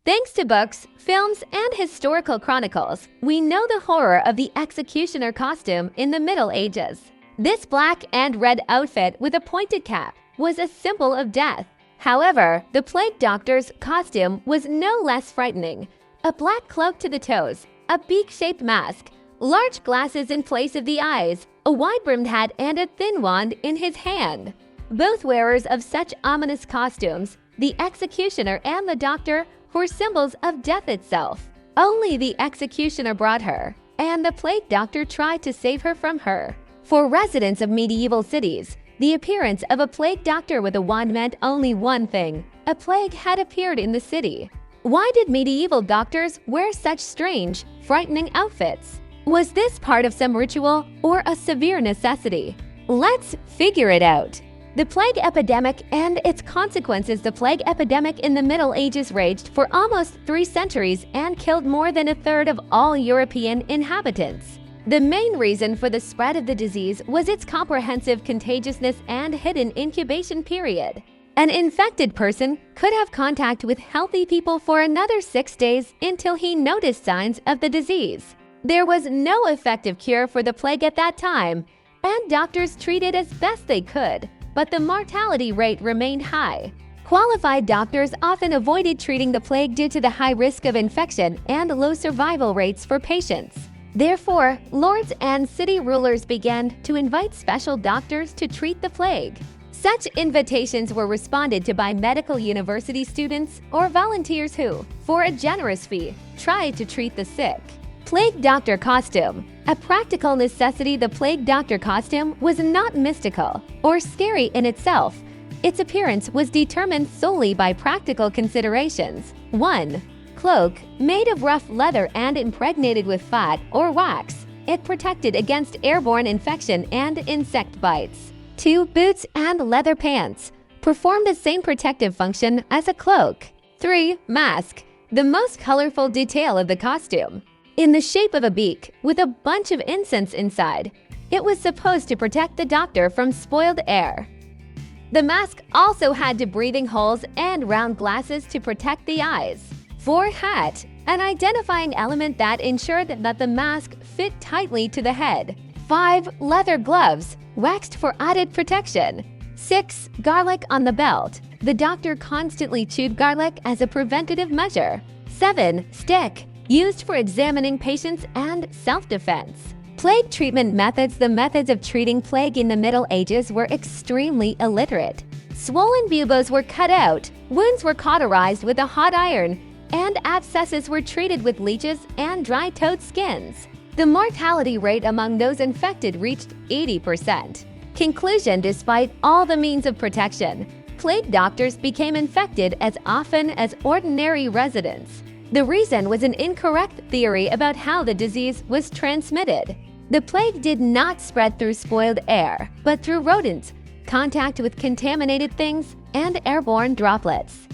Thanks to books, films, and historical chronicles, we know the horror of the executioner costume in the Middle Ages. This black and red outfit with a pointed cap was a symbol of death. However, the plague doctor's costume was no less frightening. A black cloak to the toes, a beak-shaped mask, large glasses in place of the eyes, a wide-brimmed hat, and a thin wand in his hand. Both wearers of such ominous costumes, the executioner and the doctor, were symbols of death itself. Only the executioner brought her, and the plague doctor tried to save her from her. For residents of medieval cities, the appearance of a plague doctor with a wand meant only one thing: a plague had appeared in the city. Why did medieval doctors wear such strange, frightening outfits? Was this part of some ritual or a severe necessity? Let's figure it out. The plague epidemic and its consequences. The plague epidemic in the Middle Ages raged for almost 3 centuries and killed more than a third of all European inhabitants. The main reason for the spread of the disease was its comprehensive contagiousness and hidden incubation period. An infected person could have contact with healthy people for another 6 days until he noticed signs of the disease. There was no effective cure for the plague at that time, and doctors treated as best they could, but the mortality rate remained high. Qualified doctors often avoided treating the plague due to the high risk of infection and low survival rates for patients. Therefore, lords and city rulers began to invite special doctors to treat the plague. Such invitations were responded to by medical university students or volunteers who, for a generous fee, tried to treat the sick. Plague doctor costume. A practical necessity, the plague doctor costume was not mystical or scary in itself. Its appearance was determined solely by practical considerations. 1. Cloak. Made of rough leather and impregnated with fat or wax, it protected against airborne infection and insect bites. 2. Boots and leather pants. Performed the same protective function as a cloak. 3. Mask. The most colorful detail of the costume. In the shape of a beak with a bunch of incense inside, it was supposed to protect the doctor from spoiled air. The mask also had breathing holes and round glasses to protect the eyes. 4. Hat. An identifying element that ensured that the mask fit tightly to the head. 5. Leather gloves, waxed for added protection. 6. Garlic on the belt. The doctor constantly chewed garlic as a preventative measure. 7. Stick. Used for examining patients and self-defense. Plague treatment methods. The methods of treating plague in the Middle Ages were extremely illiterate. Swollen buboes were cut out, wounds were cauterized with a hot iron, and abscesses were treated with leeches and dry-toed skins. The mortality rate among those infected reached 80%. Conclusion: despite all the means of protection, plague doctors became infected as often as ordinary residents. The reason was an incorrect theory about how the disease was transmitted. The plague did not spread through spoiled air, but through rodents, contact with contaminated things, and airborne droplets.